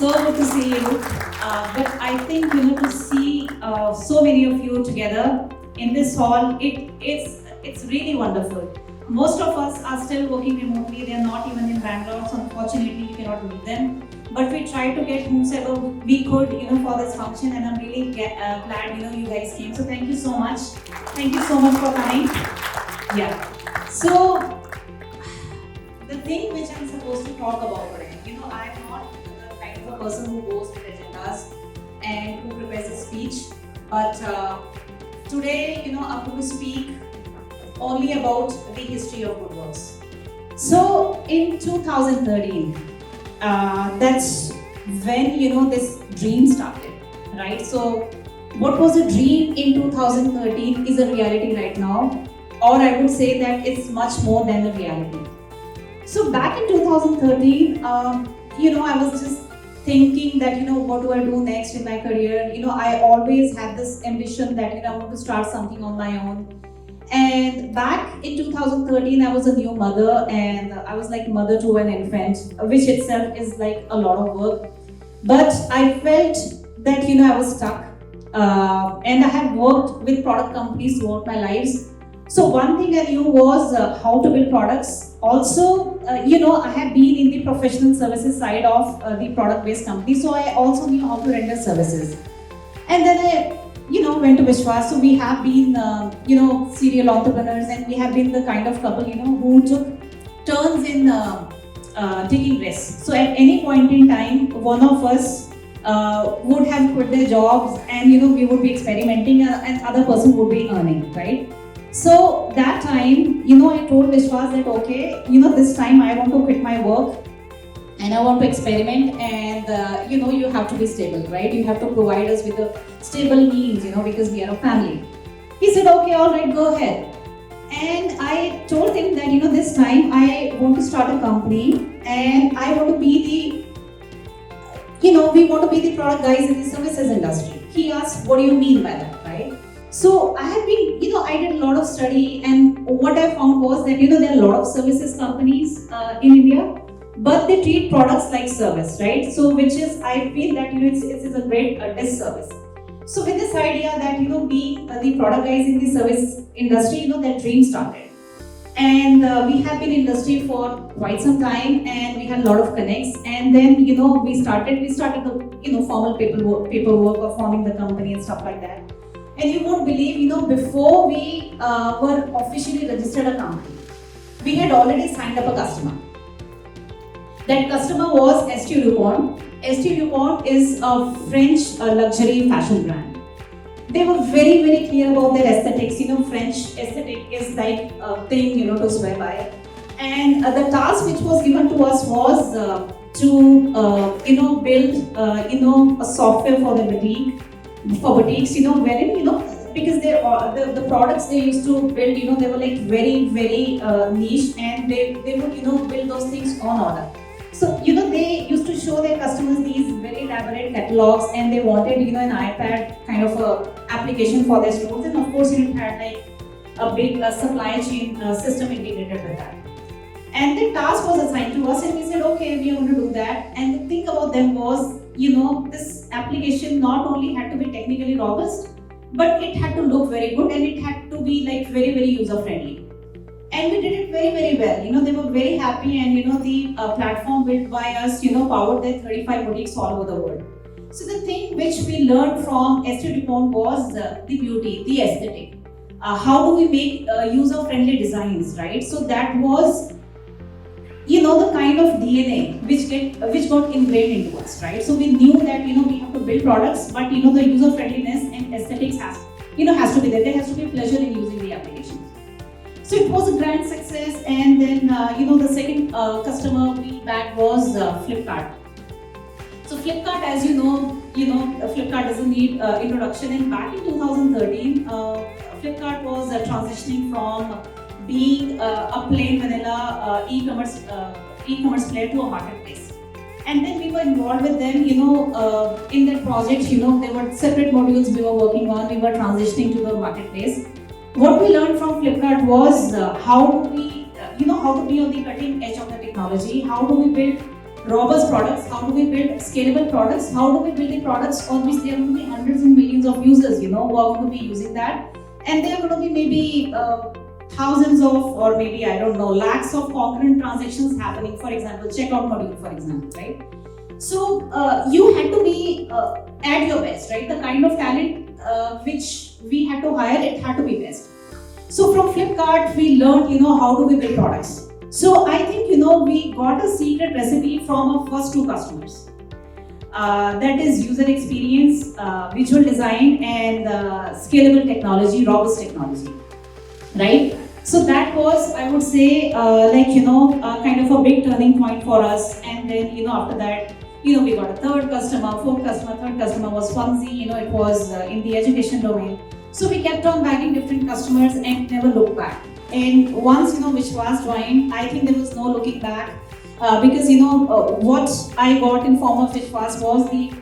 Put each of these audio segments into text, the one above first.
So good to see you. But I think to see so many of you together in this hall, it's really wonderful. Most of us are still working remotely. They are not even in Bangalore, so unfortunately you cannot meet them. But we tried to get whomsoever we could, for this function, and I'm really glad you guys came. So thank you so much. Thank you so much for coming. Yeah. So the thing which I'm supposed to talk about today, I'm not the kind of a person who goes with agendas and who prepares a speech, but today, I'm going to speak only about the history of good works. So in 2013, that's when this dream started, right? So what was a dream in 2013 is a reality right now, or I would say that it's much more than a reality. So back in 2013, I was just thinking that, what do I do next in my career? I always had this ambition that, I want to start something on my own. And back in 2013, I was a new mother, and I was like mother to an infant, which itself is like a lot of work. But I felt that, I was stuck. And I had worked with product companies throughout my lives. So one thing I knew was how to build products. Also, I have been in the professional services side of the product-based company, so I also knew how to render services. And then I, went to Vishwas. So we have been, serial entrepreneurs, and we have been the kind of couple, who took turns in taking risks. So at any point in time, one of us would have quit their jobs, and we would be experimenting, and other person would be earning, right? So that time, I told Vishwas that, okay, this time I want to quit my work and I want to experiment, and you have to be stable, right? You have to provide us with a stable means, because we are a family. He said, okay, all right, go ahead. And I told him that, this time I want to start a company, and I want to be the, we want to be the product guys in the services industry. He asked, what do you mean by that, right? So I have been, I did a lot of study, and what I found was that, there are a lot of services companies in India, but they treat products like service, right? So which is, I feel that, it's a great disservice. So with this idea that, being the product guys in the service industry, that dream started. And we have been in industry for quite some time, and we had a lot of connects. And then, we started the, formal paperwork of forming the company and stuff like that. And you won't believe, before we were officially registered a company, we had already signed up a customer. That customer was St. Dupont. St. Dupont is a French luxury fashion brand. They were very, very clear about their aesthetics. French aesthetic is like a thing, to swear by. And the task which was given to us was to, build, a software for the boutique. For boutiques, wherein, because the products they used to build, they were like very, very niche, and they would, build those things on order. So, they used to show their customers these very elaborate catalogs, and they wanted, an iPad kind of a application for their stores, and of course, it had like a big supply chain system integrated with that. And the task was assigned to us, and we said, okay, we are going to do that. And the thing about them was, this application not only had to be technically robust, but it had to look very good, and it had to be like very, very user friendly. And we did it very, very well. They were very happy, and the platform built by us, powered their 35 boutiques all over the world. So the thing which we learned from St. Dupont was the beauty, the aesthetic. How do we make user friendly designs, right? So that was the kind of DNA which got ingrained into us, right? So we knew that, we have to build products, but, the user friendliness and aesthetics has to be there. There has to be pleasure in using the application. So it was a grand success, and then, the second customer we bagged was Flipkart. So Flipkart, as you know, Flipkart doesn't need introduction. And back in 2013, Flipkart was transitioning from being a plain vanilla e-commerce player to a marketplace. And then we were involved with them, in that project, there were separate modules we were working on. We were transitioning to the marketplace. What we learned from Flipkart was how do we, how to be on the cutting edge of the technology, how do we build robust products, how do we build scalable products, how do we build the products on which there are going to be hundreds and millions of users, who are going to be using that, and there are going to be maybe thousands of, or maybe I don't know, lakhs of concurrent transactions happening. For example, checkout module, for example, right? So you had to be at your best, right? The kind of talent which we had to hire, it had to be best. So from Flipkart, we learned, how do we build products. So I think, we got a secret recipe from our first two customers. That is user experience, visual design, and scalable technology, robust technology, right? So that was, I would say, kind of a big turning point for us. And then, after that, we got a third customer, fourth customer, third customer was Funzy, it was in the education domain. So we kept on bagging different customers and never looked back. And once, Vishwas joined, I think there was no looking back. Because what I got in form of Vishwas was the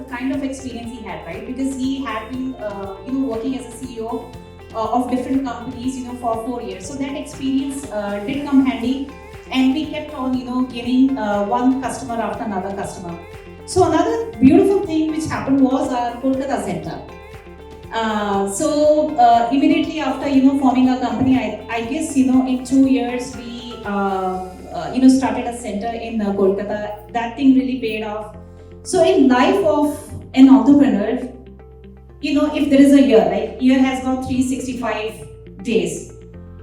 kind of experience he had, right? Because he had been working as a CEO of different companies for 4 years. So that experience did come handy, and we kept on gaining one customer after another customer. So another beautiful thing which happened was our Kolkata center. So immediately after forming a company, I guess in 2 years we started a center in Kolkata. That thing really paid off. So in life of an entrepreneur, if there is a year, like year has got 365 days.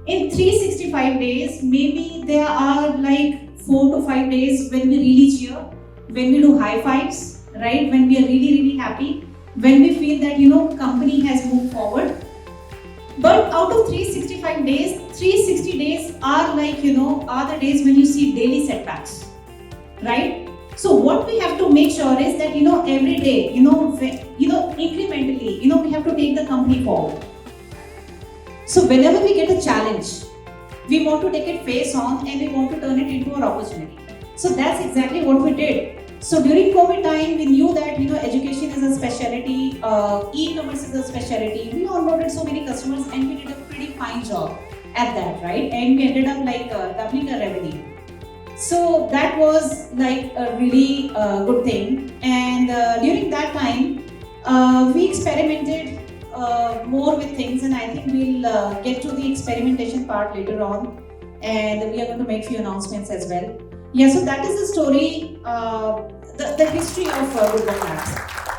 In 365 days, maybe there are like 4 to 5 days when we really cheer, when we do high fives, right? When we are really, really happy, when we feel that company has moved forward. But out of 365 days, 360 days are like are the days when you see daily setbacks, right? So what we have to make sure is that every day incrementally we have to take the company forward. So whenever we get a challenge, we want to take it face on and we want to turn it into an opportunity. So that's exactly what we did. So during COVID time, we knew that education is a specialty, e-commerce is a specialty. We onboarded so many customers and we did a pretty fine job at that, right? And we ended up like doubling our revenue. So that was like a really good thing. And during that time, we experimented more with things, and I think we'll get to the experimentation part later on, and we are going to make few announcements as well. Yeah, so that is the story, the history of GoodWorkLabs.